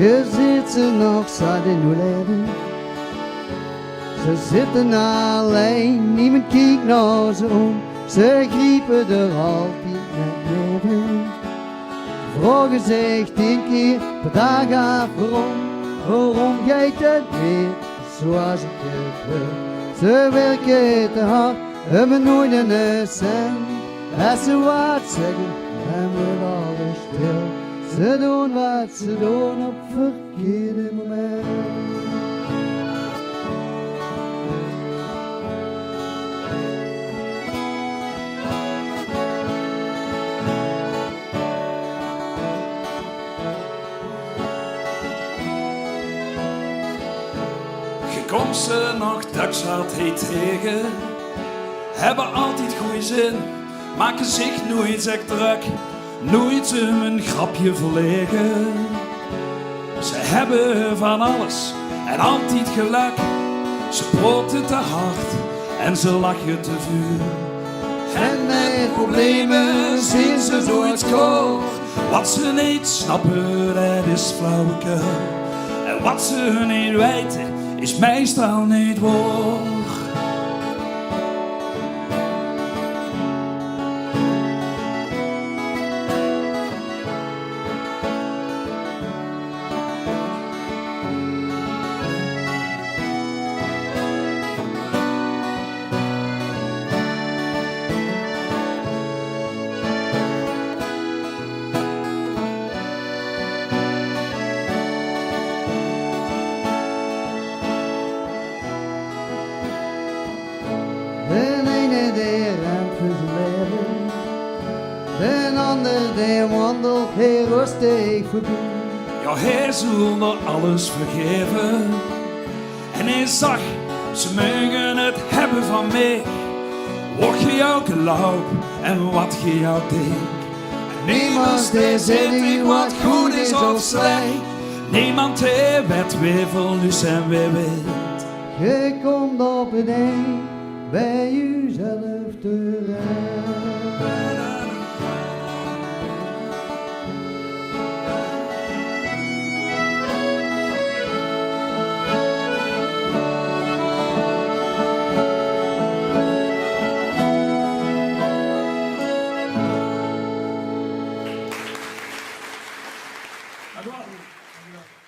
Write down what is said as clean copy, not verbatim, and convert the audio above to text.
Je ziet ze nog zat in uw leven. Ze zitten alleen, niemand kijkt naar ze om. Ze griepen er altijd met leven. Vragen zich 10 keer per dag af waarom gaat het weer zoals ik het wil. Ze werken te hard, hebben nooit een cent. Als ze wat zeggen, dan wordt alles stil. Ze doen wat ze doen op verkeerde moment. Je komt ze nog dagsart heet tegen, hebben altijd goeie zin, maken zich nooit echt druk, nooit een grapje verlegen. Ze hebben van alles en altijd geluk, ze praten te hard en ze lachen te vuur. En met problemen zien ze nooit kort, wat ze niet snappen dat is flauwekul. En wat ze niet weten is meestal niet waar. De ene die rent voor zijn leven, de ander die wandelt heel rustig voorbij. Ja, hij zult alles vergeven. En hij zag, ze mogen het hebben van mij. Wat je jou geloof en wat je jou denkt. Niemand die zegt wat goed is of slecht. Niemand die weet wie verlies en wie wint. Je komt op het eind bij jezelf terecht. Dankjewel.